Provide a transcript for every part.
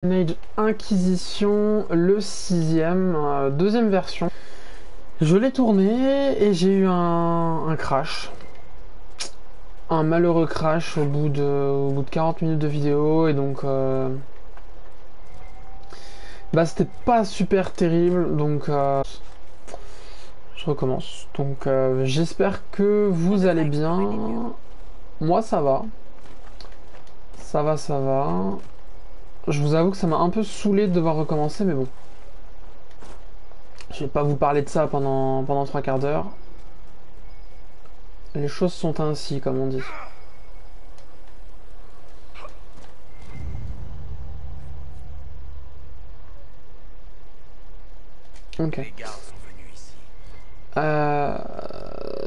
Age Inquisition, le 6ème, deuxième version. Je l'ai tourné et j'ai eu un crash. Un malheureux crash au bout de 40 minutes de vidéo et donc c'était pas super terrible donc je recommence. Donc j'espère que vous allez bien. Moi ça va. Ça va, ça va. Je vous avoue que ça m'a un peu saoulé de devoir recommencer mais bon. Je vais pas vous parler de ça pendant 3 quarts d'heure. Les choses sont ainsi, comme on dit. Ok.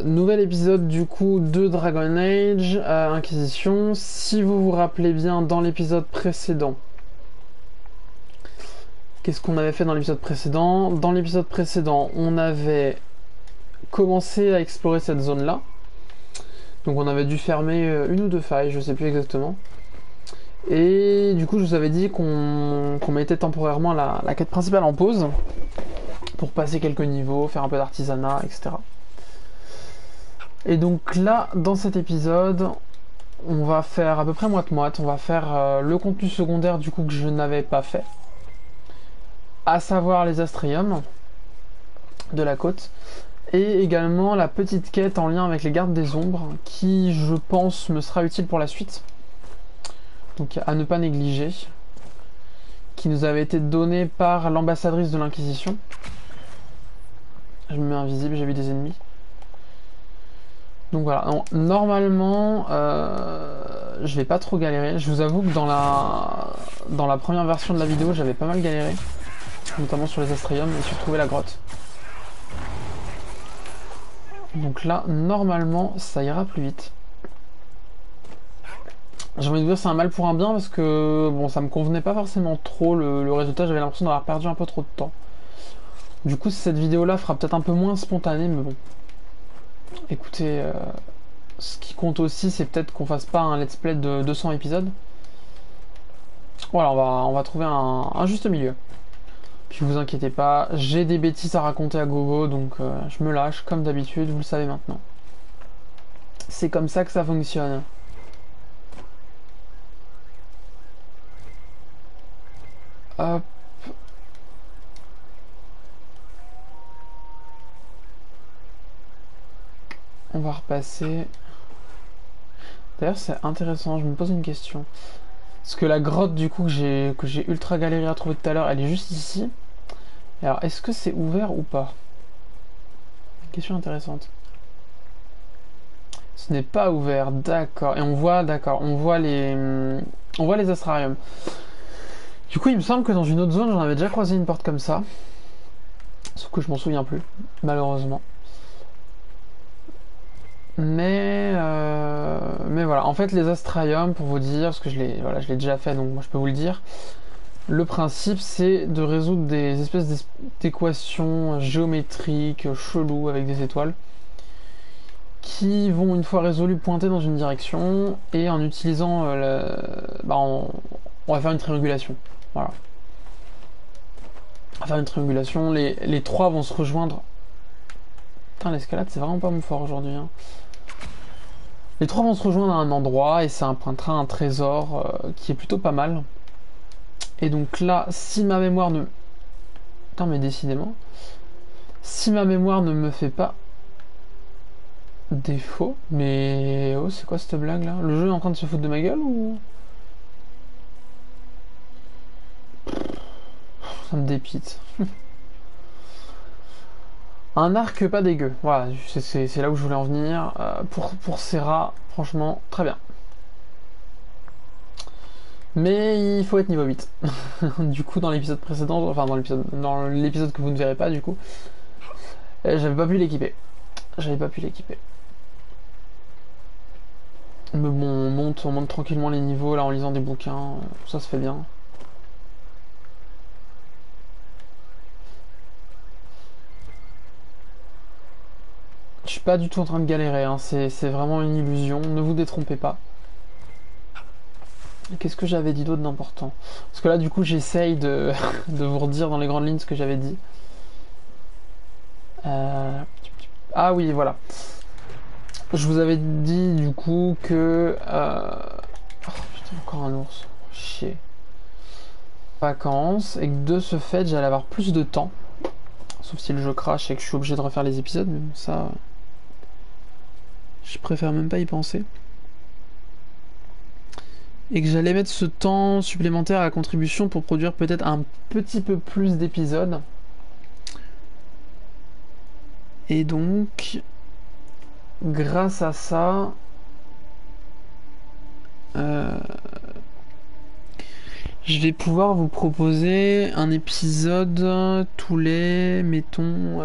Nouvel épisode du coup de Dragon Age Inquisition. Si vous vous rappelez bien, dans l'épisode précédent, qu'est-ce qu'on avait fait dans l'épisode précédent? Dans l'épisode précédent, on avait commencé à explorer cette zone-là. Donc on avait dû fermer une ou deux failles, je sais plus exactement. Et du coup, je vous avais dit qu'on mettait temporairement la quête principale en pause pour passer quelques niveaux, faire un peu d'artisanat, etc. Et donc là, dans cet épisode, on va faire à peu près moite-moite. On va faire le contenu secondaire du coup que je n'avais pas fait, à savoir les Astriums de la côte, et également la petite quête en lien avec les gardes des ombres, qui je pense me sera utile pour la suite. Donc à ne pas négliger, qui nous avait été donnée par l'ambassadrice de l'Inquisition. Je me mets invisible, j'ai vu des ennemis. Donc voilà, normalement, je vais pas trop galérer. Je vous avoue que dans la première version de la vidéo, j'avais pas mal galéré, notamment sur les Astriums et sur trouver la grotte. Donc là, normalement, ça ira plus vite. J'ai envie de dire c'est un mal pour un bien parce que bon, ça me convenait pas forcément trop le résultat. J'avais l'impression d'avoir perdu un peu trop de temps. Du coup, cette vidéo-là fera peut-être un peu moins spontanée, mais bon. Écoutez, ce qui compte aussi, c'est peut-être qu'on fasse pas un let's play de 200 épisodes. Voilà, on va trouver un juste milieu. Puis vous inquiétez pas, j'ai des bêtises à raconter à gogo, donc je me lâche comme d'habitude, vous le savez maintenant. C'est comme ça que ça fonctionne. Hop. On va repasser. D'ailleurs, c'est intéressant, je me pose une question. Parce que la grotte, du coup, que j'ai ultra galéré à trouver tout à l'heure, elle est juste ici. Alors, est-ce que c'est ouvert ou pas? Question intéressante. Ce n'est pas ouvert, d'accord. Et on voit, d'accord, on voit les astrariums. Du coup, il me semble que dans une autre zone, j'en avais déjà croisé une porte comme ça. Sauf que je m'en souviens plus, malheureusement. Mais voilà, en fait les astrariums, pour vous dire, parce que je l'ai déjà fait, donc moi je peux vous le dire, le principe c'est de résoudre des espèces d'équations géométriques cheloues avec des étoiles qui vont, une fois résolues, pointer dans une direction, et en utilisant on va faire une triangulation. Voilà. On va faire une triangulation, les trois vont se rejoindre. Putain, l'escalade c'est vraiment pas mon fort aujourd'hui, hein. Les trois vont se rejoindre à un endroit et ça empruntera un trésor qui est plutôt pas mal. Et donc là, si ma mémoire ne... Putain, mais décidément. Si ma mémoire ne me fait pas défaut... Mais... Oh, c'est quoi cette blague là? Le jeu est en train de se foutre de ma gueule ou... Ça me dépite. Un arc pas dégueu. Voilà, c'est là où je voulais en venir. Pour ces rats, franchement, très bien. Mais il faut être niveau 8. Du coup, dans l'épisode précédent, enfin dans l'épisode que vous ne verrez pas, du coup, j'avais pas pu l'équiper. Mais bon, on monte tranquillement les niveaux là en lisant des bouquins, ça se fait bien. Je suis pas du tout en train de galérer, hein. C'est vraiment une illusion, ne vous détrompez pas. Qu'est-ce que j'avais dit d'autre d'important? Parce que là, du coup, j'essaye de, de vous redire dans les grandes lignes ce que j'avais dit. Ah oui, voilà. Je vous avais dit, du coup, que... Oh putain, encore un ours. Chier. Vacances, et que de ce fait, j'allais avoir plus de temps. Sauf si le jeu crash et que je suis obligé de refaire les épisodes, mais bon, ça... Je préfère même pas y penser. Et que j'allais mettre ce temps supplémentaire à contribution pour produire peut-être un petit peu plus d'épisodes. Et donc, grâce à ça, je vais pouvoir vous proposer un épisode tous les, mettons,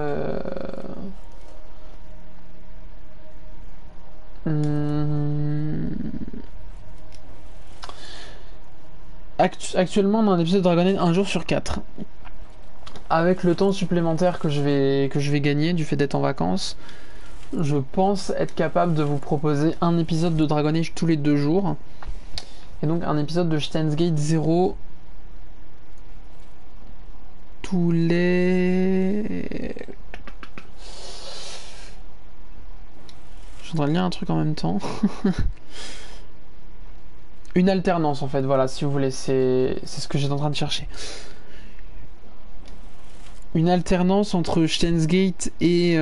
actuellement, on a un épisode de Dragon Age un jour sur 4. Avec le temps supplémentaire que je vais gagner du fait d'être en vacances, je pense être capable de vous proposer un épisode de Dragon Age tous les 2 jours. Et donc un épisode de Steins Gate 0 tous les... Je voudrais lire un truc en même temps. Une alternance en fait, voilà, si vous voulez, c'est ce que j'étais en train de chercher. Une alternance entre Steins Gate et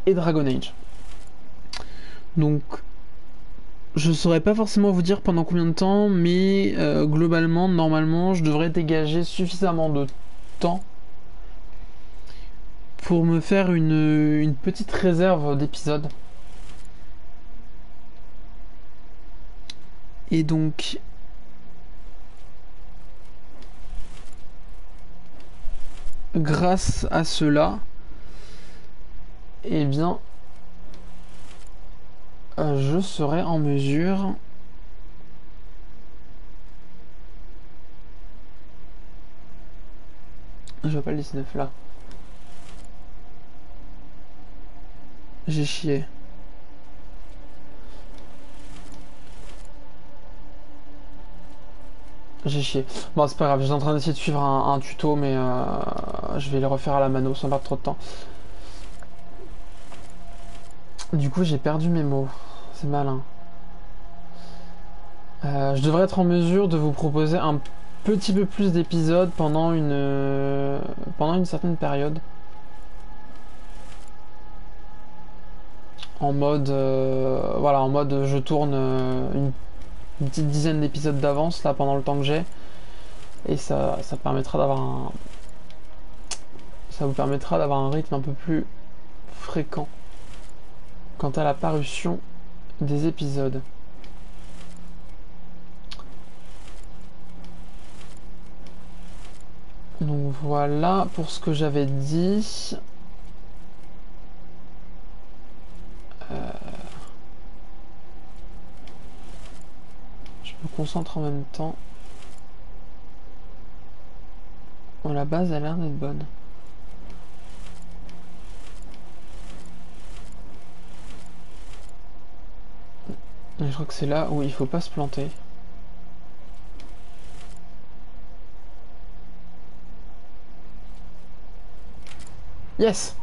Dragon Age. Donc, je saurais pas forcément vous dire pendant combien de temps, mais globalement, normalement, je devrais dégager suffisamment de temps pour me faire une petite réserve d'épisodes. Et donc, grâce à cela, eh bien, je serai en mesure je vois pas le 19 là. J'ai chié. J'ai chié. Bon, c'est pas grave, j'étais en train d'essayer de suivre un tuto, mais je vais le refaire à la mano sans perdre trop de temps. Du coup, j'ai perdu mes mots. C'est malin. Je devrais être en mesure de vous proposer un petit peu plus d'épisodes pendant une certaine période. En mode, voilà, en mode je tourne une petite dizaine d'épisodes d'avance là pendant le temps que j'ai. Et ça permettra d'avoir ça vous permettra d'avoir un rythme un peu plus fréquent quant à la parution des épisodes. Donc voilà pour ce que j'avais dit. Je me concentre en même temps. Bon, la base a l'air d'être bonne. Et je crois que c'est là où il faut pas se planter. Yes!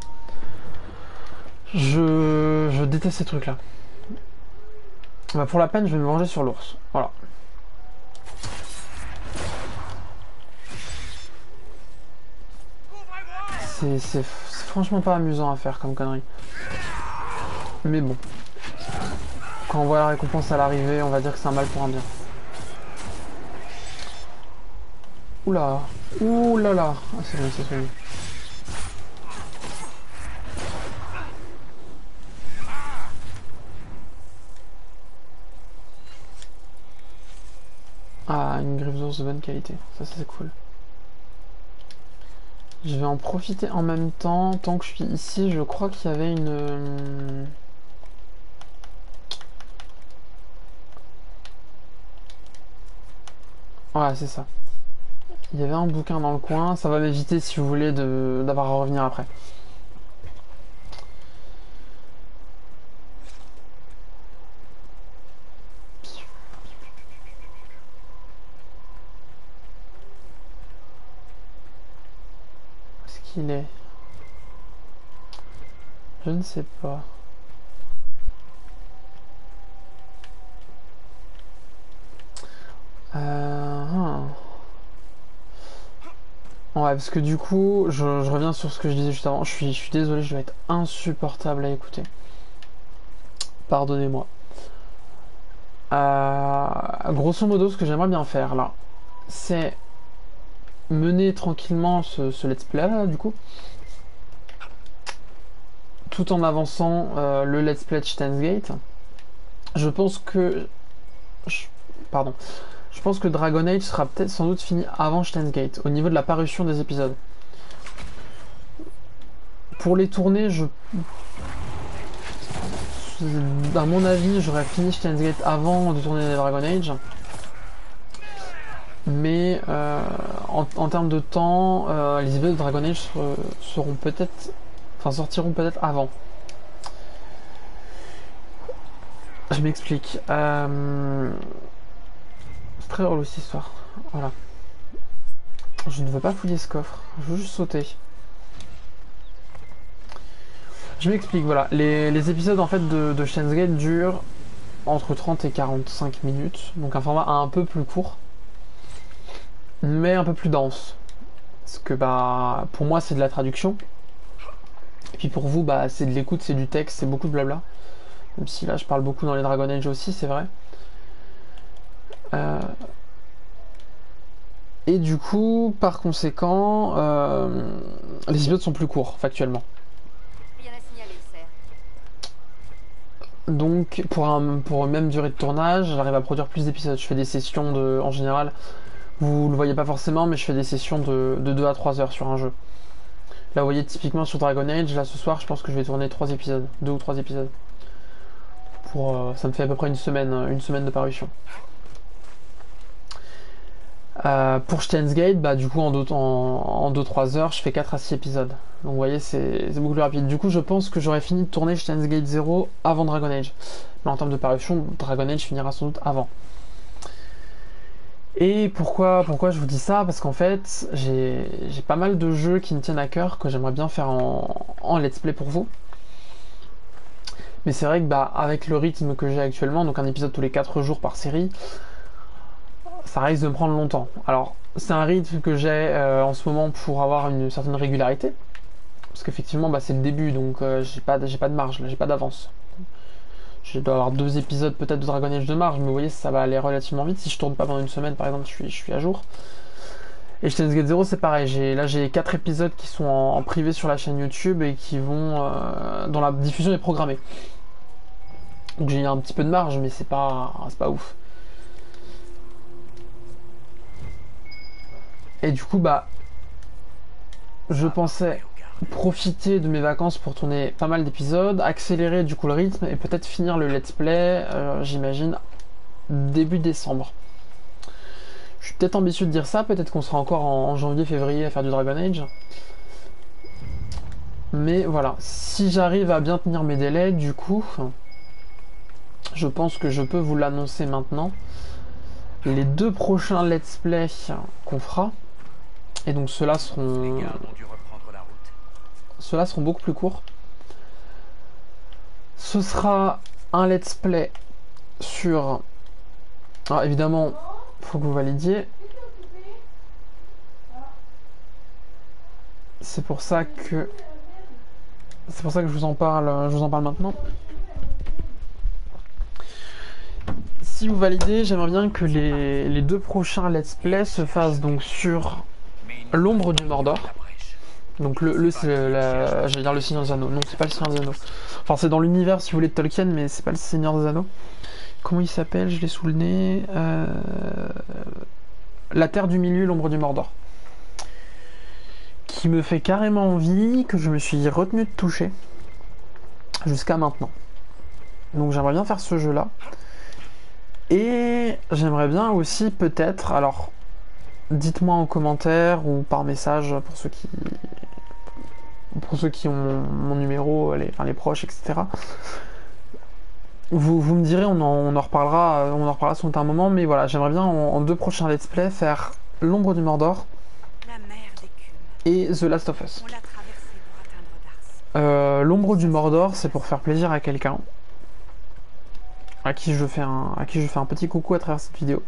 Je déteste ces trucs là. Bah pour la peine je vais me venger sur l'ours. Voilà. C'est franchement pas amusant à faire comme connerie. Mais bon. Quand on voit la récompense à l'arrivée, on va dire que c'est un mal pour un bien. Oula. Oulala. Ah c'est bon, c'est fini. Ah, une griffe d'ours de bonne qualité. Ça c'est cool. Je vais en profiter en même temps. Tant que je suis ici, je crois qu'il y avait une... Ouais, c'est ça. Il y avait un bouquin dans le coin. Ça va m'éviter, si vous voulez, d'avoir à revenir après. qu'il est? Je ne sais pas. Ouais, parce que du coup, je reviens sur ce que je disais juste avant. Je suis désolé, je vais être insupportable à écouter. Pardonnez-moi. Grosso modo, ce que j'aimerais bien faire là, c'est mener tranquillement ce let's play là, du coup, tout en avançant le let's play de Steins Gate. Je pense que... Pardon. Je pense que Dragon Age sera peut-être sans doute fini avant Steins Gate, au niveau de la parution des épisodes. Pour les tournées, à mon avis, j'aurais fini Steins Gate avant de tourner les Dragon Age. Mais en termes de temps, les épisodes de Dragon Age seront peut-être... Enfin, sortiront peut-être avant. Je m'explique. C'est très drôle aussi, cette histoire. Voilà. Je ne veux pas fouiller ce coffre. Je veux juste sauter. Je m'explique, voilà. Les épisodes en fait de Steins Gate durent entre 30 et 45 minutes. Donc un format un peu plus court. Mais un peu plus dense. Parce que bah pour moi c'est de la traduction. Et puis pour vous bah c'est de l'écoute, c'est du texte, c'est beaucoup de blabla. Même si là je parle beaucoup dans les Dragon Age aussi, c'est vrai. Et du coup, par conséquent, les épisodes sont plus courts, factuellement. Donc, pour une même durée de tournage, j'arrive à produire plus d'épisodes. Je fais des sessions en général, vous le voyez pas forcément, mais je fais des sessions de 2 à 3 heures sur un jeu. Là, vous voyez, typiquement sur Dragon Age, là ce soir, je pense que je vais tourner 3 épisodes, 2 ou 3 épisodes. Ça me fait à peu près une semaine de parution. Pour Steins Gate, bah, du coup, en 2-3 heures, je fais 4 à 6 épisodes. Donc, vous voyez, c'est beaucoup plus rapide. Du coup, je pense que j'aurais fini de tourner Steins Gate 0 avant Dragon Age. Mais en termes de parution, Dragon Age finira sans doute avant. Et pourquoi je vous dis ça? Parce qu'en fait, j'ai pas mal de jeux qui me tiennent à cœur, que j'aimerais bien faire en let's play pour vous. Mais c'est vrai que, bah, avec le rythme que j'ai actuellement, donc un épisode tous les 4 jours par série, ça risque de me prendre longtemps. Alors, c'est un rythme que j'ai en ce moment pour avoir une certaine régularité. Parce qu'effectivement, bah, c'est le début, donc j'ai pas de marge, j'ai pas d'avance. Je dois avoir 2 épisodes peut-être de Dragon Age de marge, mais vous voyez, ça va aller relativement vite. Si je tourne pas pendant une semaine, par exemple, je suis à jour. Et Steins Gate 0, c'est pareil. Là, j'ai 4 épisodes qui sont en privé sur la chaîne YouTube et qui vont... dont la diffusion est programmée. Donc j'ai un petit peu de marge, mais c'est pas ouf. Et du coup, bah, je pensais profiter de mes vacances pour tourner pas mal d'épisodes, accélérer du coup le rythme et peut-être finir le let's play, j'imagine, début décembre. Je suis peut-être ambitieux de dire ça, peut-être qu'on sera encore en janvier, février à faire du Dragon Age. Mais voilà, si j'arrive à bien tenir mes délais, du coup, je pense que je peux vous l'annoncer maintenant. Les 2 prochains let's play qu'on fera, et donc ceux-là seront beaucoup plus courts. Ce sera un let's play sur... Alors évidemment, il faut que vous validiez. C'est pour ça que je vous en parle maintenant. Si vous validez, j'aimerais bien que les 2 prochains let's play se fassent donc sur l'ombre du Mordor. Donc j'allais dire le Seigneur des Anneaux. Non, c'est pas le Seigneur des Anneaux. Enfin, c'est dans l'univers, si vous voulez, de Tolkien, mais c'est pas le Seigneur des Anneaux. Comment il s'appelle? Je l'ai sous le nez. La Terre du Milieu, l'ombre du Mordor. Qui me fait carrément envie, que je me suis retenu de toucher. Jusqu'à maintenant. Donc j'aimerais bien faire ce jeu-là. Et j'aimerais bien aussi peut-être... Alors, dites-moi en commentaire ou par message pour ceux qui ont mon numéro, les proches, etc. Vous me direz, on en reparlera sur un moment, mais voilà, j'aimerais bien en 2 prochains let's play faire l'ombre du Mordor et The Last of Us. On l'a traversé pour atteindre Dars. L'ombre du Mordor, c'est pour faire plaisir à quelqu'un à qui je fais un petit coucou à travers cette vidéo.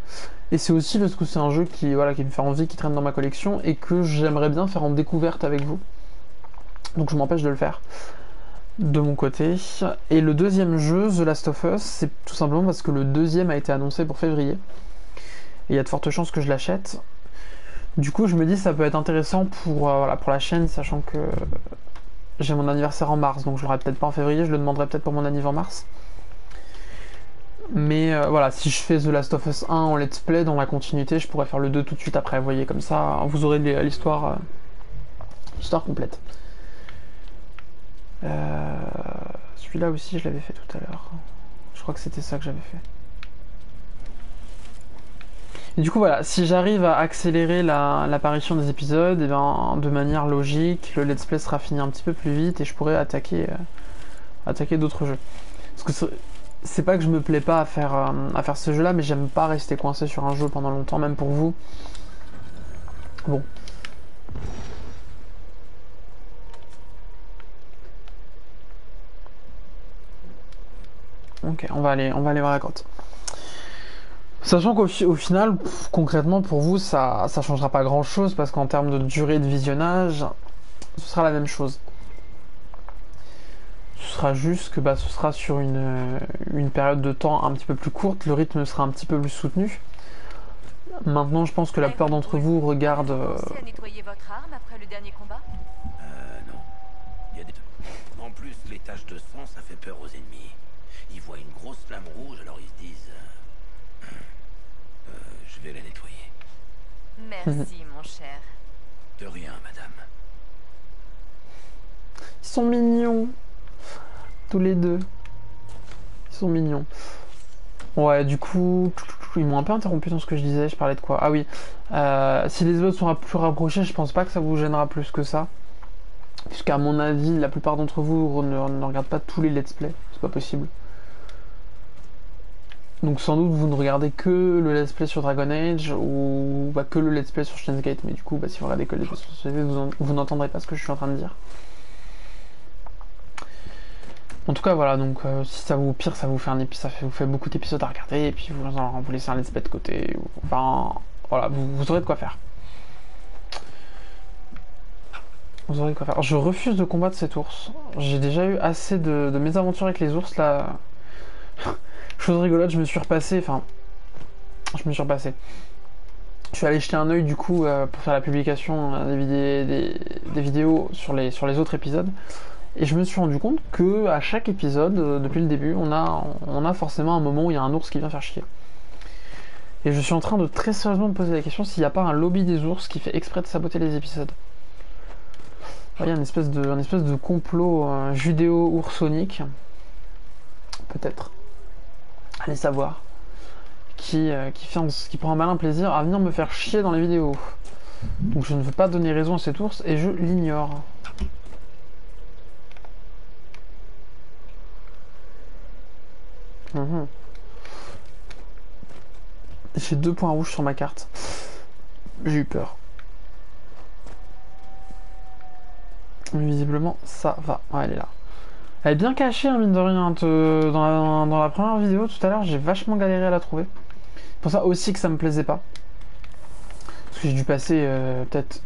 Et c'est aussi parce que c'est un jeu qui me fait envie, qui traîne dans ma collection et que j'aimerais bien faire en découverte avec vous. Donc je m'empêche de le faire de mon côté. Et le deuxième jeu, The Last of Us, c'est tout simplement parce que le deuxième a été annoncé pour février. Et il y a de fortes chances que je l'achète. Du coup, je me dis que ça peut être intéressant pour la chaîne, sachant que j'ai mon anniversaire en mars, donc je l'aurai peut-être pas en février, je le demanderai peut-être pour mon anniversaire en mars. Mais voilà, si je fais The Last of Us 1 en let's play dans la continuité, je pourrais faire le 2 tout de suite après, vous voyez, comme ça, vous aurez l'histoire complète. Celui-là aussi, je l'avais fait tout à l'heure. Je crois que c'était ça que j'avais fait. Et du coup, voilà, si j'arrive à accélérer l'apparition des épisodes, et bien, de manière logique, le let's play sera fini un petit peu plus vite et je pourrais attaquer d'autres jeux. Parce que c'est pas que je me plais pas à faire ce jeu-là, mais j'aime pas rester coincé sur un jeu pendant longtemps, même pour vous. Bon. Ok, on va aller voir la grotte. Sachant qu'au final, concrètement pour vous, ça changera pas grand chose parce qu'en termes de durée de visionnage, ce sera la même chose. Ce sera juste que ce sera sur une période de temps un petit peu plus courte, le rythme sera un petit peu plus soutenu. Maintenant, je pense que la plupart d'entre vous regardent. Vous avez pensé à nettoyer votre arme après le dernier combat? Non. Il y a des... En plus, les taches de sang, ça fait peur aux ennemis. Ils voient une grosse flamme rouge, alors ils se disent... je vais la nettoyer. Merci, mon cher. De rien, madame. Ils sont mignons. Tous les deux. Ils sont mignons. Ouais, du coup, ils m'ont un peu interrompu dans ce que je disais. Je parlais de quoi? Ah oui. Si les autres sont plus rapprochés, je pense pas que ça vous gênera plus que ça. Puisqu'à mon avis, la plupart d'entre vous ne regardent pas tous les let's play. C'est pas possible. Donc sans doute vous ne regardez que le let's play sur Dragon Age ou que le let's play sur Steins Gate. Mais du coup, si vous regardez que le let's play sur CV, vous n'entendrez pas ce que je suis en train de dire. En tout cas, voilà, donc si ça vous pire, ça vous fait beaucoup d'épisodes à regarder et puis vous laissez un let's play de côté. Enfin, voilà, vous aurez de quoi faire. Vous aurez de quoi faire. Je refuse de combattre cet ours. J'ai déjà eu assez de mésaventures avec les ours là. Chose rigolote, je me suis repassé. Je suis allé jeter un œil du coup pour faire la publication des vidéos sur les autres épisodes. Et je me suis rendu compte que à chaque épisode, depuis le début, on a forcément un moment où il y a un ours qui vient faire chier. Et je suis en train de très sérieusement me poser la question s'il n'y a pas un lobby des ours qui fait exprès de saboter les épisodes. Il y a une espèce de complot judéo-oursonique, peut-être, allez savoir, qui prend un malin plaisir à venir me faire chier dans les vidéos. Donc je ne veux pas donner raison à cet ours et je l'ignore. J'ai 2 points rouges sur ma carte. J'ai eu peur. Mais visiblement, ça va. Ouais, elle est là. Elle est bien cachée, hein, mine de rien. Dans la première vidéo, tout à l'heure, j'ai vachement galéré à la trouver. C'est pour ça aussi que ça me plaisait pas. Parce que j'ai dû passer peut-être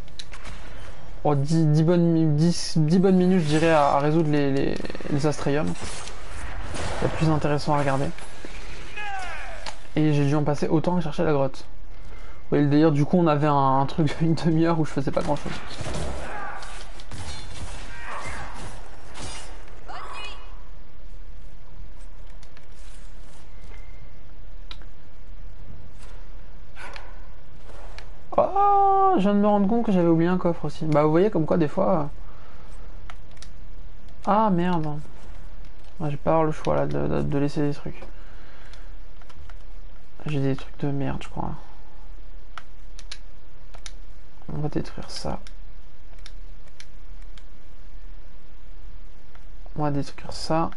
10 bonnes minutes, je dirais, à résoudre les Astraium. C'est plus intéressant à regarder. Et j'ai dû en passer autant à chercher la grotte. Oui, d'ailleurs, du coup, on avait un truc d'une demi-heure où je faisais pas grand-chose. Oh, je viens de me rendre compte que j'avais oublié un coffre aussi. Bah, vous voyez comme quoi, des fois... Ah, merde. J'ai pas avoir le choix, là, de laisser des trucs. J'ai des trucs de merde, je crois. On va détruire ça. On va détruire ça.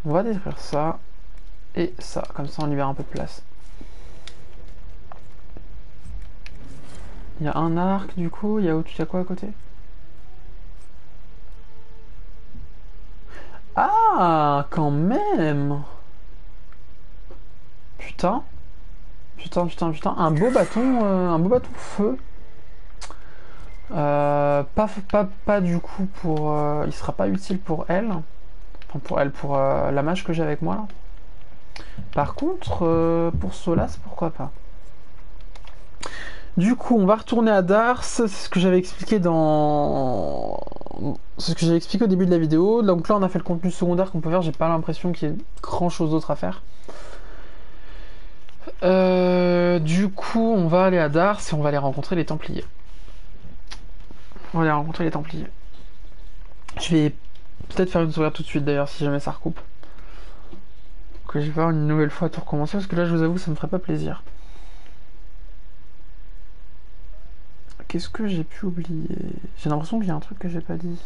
On va détruire ça. Et ça. Comme ça, on libère un peu de place. Il y a un arc du coup, il y a quoi à côté? Ah, quand même! Putain, un beau bâton feu. Pas du coup pour... il sera pas utile pour elle. Enfin pour elle, pour la mage que j'ai avec moi là. Par contre, pour Solas, pourquoi pas. Du coup, on va retourner à Dars, c'est ce que j'avais expliqué dans... C'est ce que j'avais expliqué au début de la vidéo. Donc là, on a fait le contenu secondaire qu'on peut faire, j'ai pas l'impression qu'il y ait grand chose d'autre à faire. Du coup, on va aller à Dars et on va aller rencontrer les Templiers. On va aller rencontrer les Templiers. Je vais peut-être faire une sauvegarde tout de suite d'ailleurs, si jamais ça recoupe. Que je vais voir une nouvelle fois tout recommencer, parce que là, je vous avoue, ça me ferait pas plaisir. Qu'est-ce que j'ai pu oublier? J'ai l'impression qu'il y a un truc que j'ai pas dit.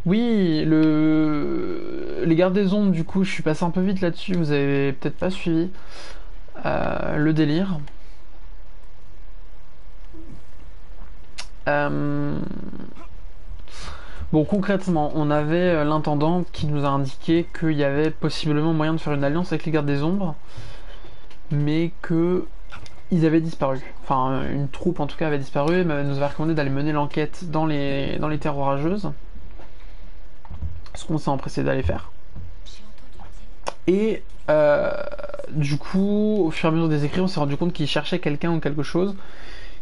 Oui, les gardes des ombres, du coup, je suis passé un peu vite là-dessus, vous avez peut-être pas suivi le délire. Bon, concrètement, on avait l'intendant qui nous a indiqué qu'il y avait possiblement moyen de faire une alliance avec les gardes des ombres, mais que ils avaient disparu. Enfin, une troupe en tout cas avait disparu, et nous avait recommandé d'aller mener l'enquête dans les terres orageuses. Ce qu'on s'est empressé d'aller faire. Et du coup, au fur et à mesure des écrits, on s'est rendu compte qu'ils cherchaient quelqu'un ou quelque chose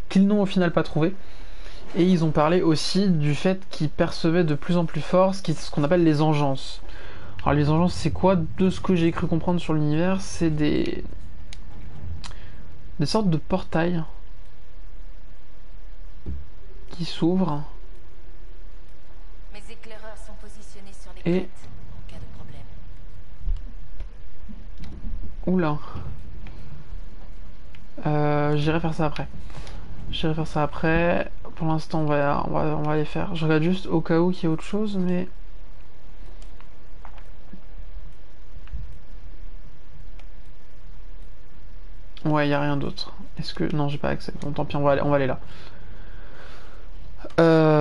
qu'ils n'ont au final pas trouvé. Et ils ont parlé aussi du fait qu'ils percevaient de plus en plus fort ce qu'on appelle les engences. Alors les engences, c'est quoi? De ce que j'ai cru comprendre sur l'univers, c'est des sortes de portails qui s'ouvrent. Mes éclaireurs sont positionnés sur les crêtes en cas de problème. Oula. J'irai faire ça après. Pour l'instant, on va les faire. Je regarde juste au cas où qu'il y ait autre chose, mais... Ouais, il n'y a rien d'autre. Est-ce que... Non, j'ai pas accès. Bon, tant pis, on va aller là.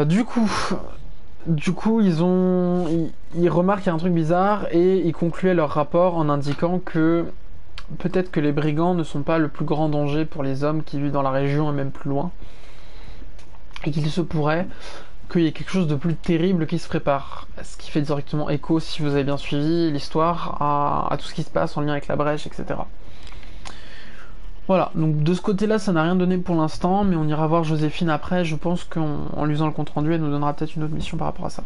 Du coup, ils remarquent qu'il y a un truc bizarre et ils concluaient leur rapport en indiquant que peut-être que les brigands ne sont pas le plus grand danger pour les hommes qui vivent dans la région et même plus loin. Et qu'il se pourrait qu'il y ait quelque chose de plus terrible qui se prépare. Ce qui fait directement écho, si vous avez bien suivi l'histoire, à tout ce qui se passe en lien avec la brèche, etc. Voilà, donc de ce côté-là, ça n'a rien donné pour l'instant, mais on ira voir Joséphine après. Je pense qu'en lisant le compte-rendu, elle nous donnera peut-être une autre mission par rapport à ça.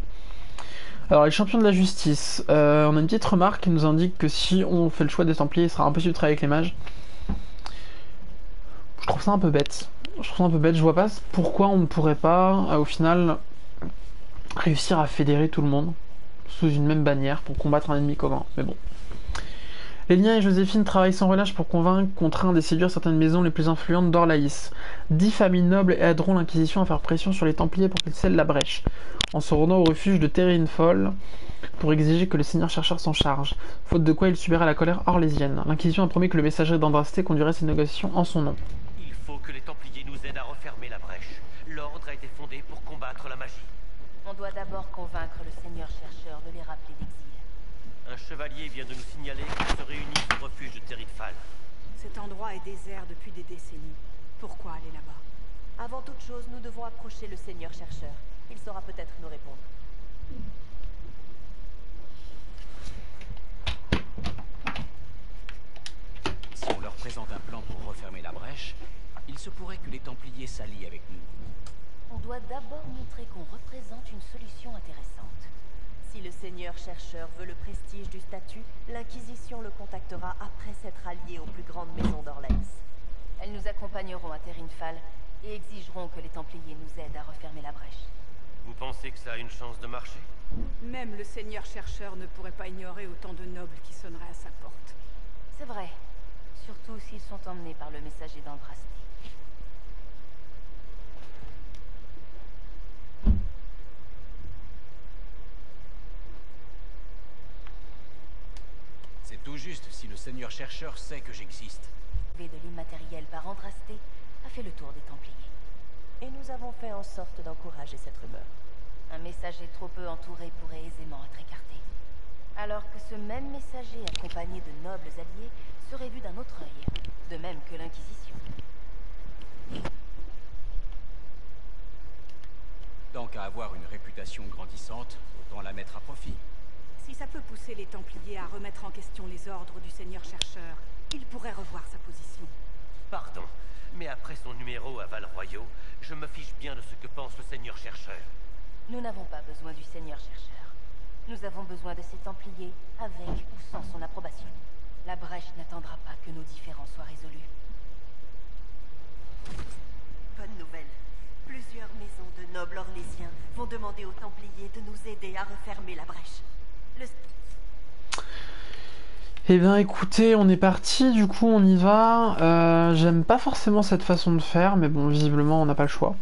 Alors, les champions de la justice. On a une petite remarque qui nous indique que si on fait le choix des Templiers, il sera impossible de travailler avec les mages. Je trouve ça un peu bête. Je vois pas pourquoi on ne pourrait pas, au final, réussir à fédérer tout le monde sous une même bannière pour combattre un ennemi commun. Mais bon. Lélia et Joséphine travaillent sans relâche pour convaincre, contraindre et séduire certaines maisons les plus influentes d'Orlaïs. 10 familles nobles aideront l'Inquisition à faire pression sur les Templiers pour qu'ils scellent la brèche, en se rendant au refuge de Terrinefol pour exiger que le Seigneur chercheur s'en charge, faute de quoi il subira la colère orlésienne. L'Inquisition a promis que le messager d'Andrasté conduirait ces négociations en son nom. Il faut que les Templiers nous aident à refermer la brèche. L'ordre a été fondé pour combattre la magie. On doit d'abord convaincre le Seigneur chercheur de les rappeler d'exil. Un chevalier vient de nous signaler qu'ils se réunissent au refuge de Terrinefol. Cet endroit est désert depuis des décennies. Pourquoi aller là-bas? Avant toute chose, nous devons approcher le Seigneur chercheur. Il saura peut-être nous répondre. Si on leur présente un plan pour refermer la brèche, il se pourrait que les Templiers s'allient avec nous. On doit d'abord montrer qu'on représente une solution intéressante. Si le Seigneur chercheur veut le prestige du statut, l'Inquisition le contactera après s'être allié aux plus grandes maisons d'Orlaïs. Elles nous accompagneront à Terrinefol et exigeront que les Templiers nous aident à refermer la brèche. Vous pensez que ça a une chance de marcher? Même le Seigneur chercheur ne pourrait pas ignorer autant de nobles qui sonneraient à sa porte. C'est vrai, surtout s'ils sont emmenés par le messager d'Andrasté. C'est tout juste si le Seigneur chercheur sait que j'existe. De l'immatériel par Andrasté a fait le tour des Templiers. Et nous avons fait en sorte d'encourager cette rumeur. Un messager trop peu entouré pourrait aisément être écarté. Alors que ce même messager, accompagné de nobles alliés, serait vu d'un autre œil, de même que l'Inquisition. Tant qu'à avoir une réputation grandissante, autant la mettre à profit. Si ça peut pousser les Templiers à remettre en question les ordres du Seigneur Chercheur, il pourrait revoir sa position. Pardon, mais après son numéro à Val-Royaux, je me fiche bien de ce que pense le Seigneur Chercheur. Nous n'avons pas besoin du Seigneur Chercheur. Nous avons besoin de ces Templiers, avec ou sans son approbation. La brèche n'attendra pas que nos différends soient résolus. Bonne nouvelle. Plusieurs maisons de nobles orlésiens vont demander aux Templiers de nous aider à refermer la brèche. Eh bien écoutez, on est parti, du coup on y va. J'aime pas forcément cette façon de faire, mais bon, visiblement on n'a pas le choix.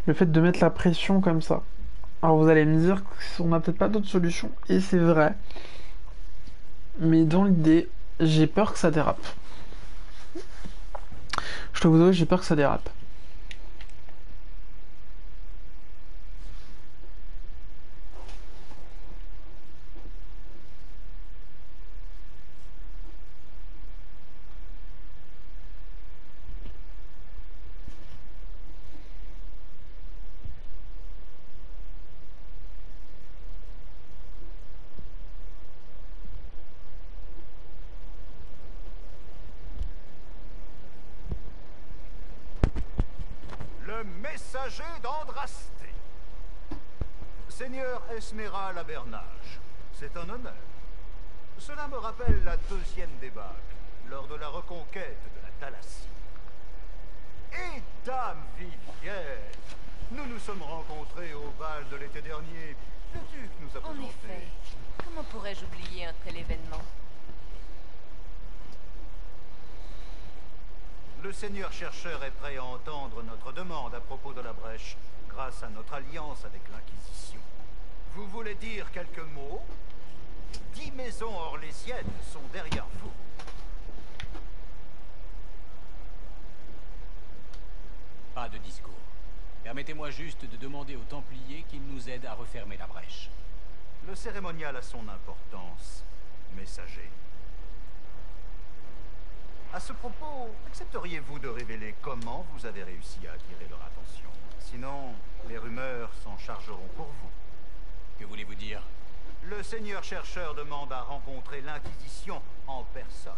Le fait de mettre la pression comme ça. Alors vous allez me dire qu'on n'a peut-être pas d'autre solution, et c'est vrai. Mais dans l'idée, j'ai peur que ça dérape. Je te vous avoue, j'ai peur que ça dérape. Le messager d'Andrasté. Seigneur Esmeralda Labernage, c'est un honneur. Cela me rappelle la deuxième débâcle, lors de la reconquête de la Thalassie. Et Dame Vivienne, nous nous sommes rencontrés au bal de l'été dernier. Le duc nous a En présenté. effet, comment pourrais-je oublier un tel événement? Le Seigneur Chercheur est prêt à entendre notre demande à propos de la brèche, grâce à notre alliance avec l'Inquisition. Vous voulez dire quelques mots? 10 maisons orlésiennes sont derrière vous. Pas de discours. Permettez-moi juste de demander aux Templiers qu'ils nous aident à refermer la brèche. Le cérémonial a son importance, messager. À ce propos, accepteriez-vous de révéler comment vous avez réussi à attirer leur attention? Sinon, les rumeurs s'en chargeront pour vous. Que voulez-vous dire? Le Seigneur Chercheur demande à rencontrer l'Inquisition en personne.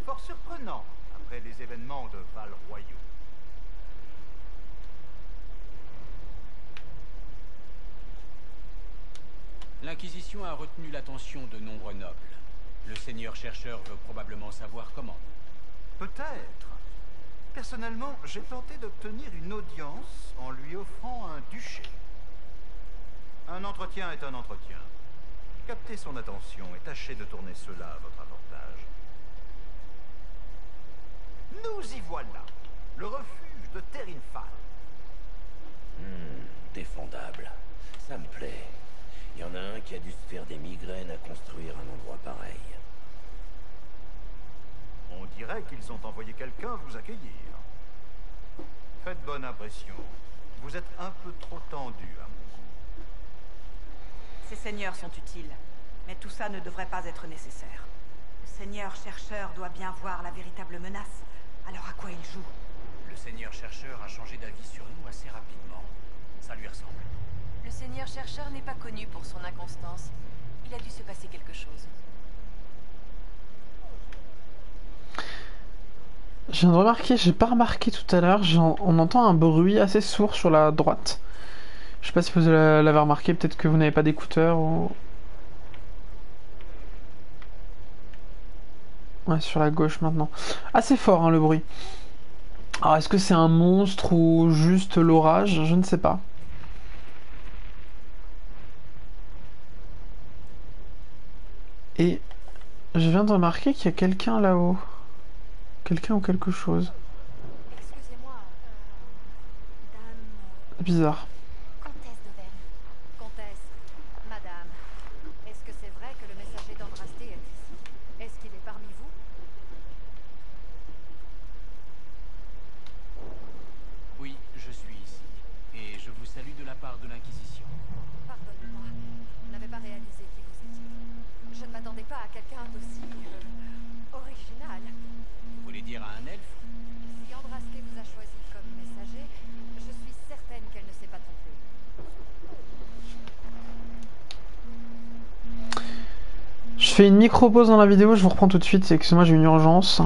Fort surprenant, après les événements de Val-Royaux. L'Inquisition a retenu l'attention de nombreux nobles. Le Seigneur Chercheur veut probablement savoir comment. Peut-être. Personnellement, j'ai tenté d'obtenir une audience en lui offrant un duché. Un entretien est un entretien. Captez son attention et tâchez de tourner cela à votre avantage. Nous y voilà. Le refuge de Terinfal. Défendable. Ça me plaît. Il y en a un qui a dû se faire des migraines à construire un endroit pareil. On dirait qu'ils ont envoyé quelqu'un vous accueillir. Faites bonne impression. Vous êtes un peu trop tendu à mon goût. Ces seigneurs sont utiles, mais tout ça ne devrait pas être nécessaire. Le Seigneur Chercheur doit bien voir la véritable menace. Alors à quoi il joue? Le Seigneur Chercheur a changé d'avis sur nous assez rapidement. Ça lui ressemble. Le Seigneur Chercheur n'est pas connu pour son inconstance. Il a dû se passer quelque chose. Je viens de remarquer, j'ai pas remarqué tout à l'heure, on entend un bruit assez sourd sur la droite. Je sais pas si vous l'avez remarqué, peut-être que vous n'avez pas d'écouteurs ou... Ouais, sur la gauche maintenant. Assez fort hein, le bruit. Alors est-ce que c'est un monstre ou juste l'orage? Je ne sais pas. Et je viens de remarquer qu'il y a quelqu'un là-haut. Quelqu'un ou quelque chose. Excusez-moi, dame... Bizarre. Comtesse d'Auvergne. Comtesse, madame, est-ce que c'est vrai que le messager d'Andrasté est ici? Est-ce qu'il est parmi vous? pas à quelqu'un d'aussi original. Vous voulez dire à un elfe? Si Andraske vous a choisi comme messager, je suis certaine qu'elle ne s'est pas trompée. Je fais une micro-pause dans la vidéo, je vous reprends tout de suite, excusez-moi, j'ai une urgence.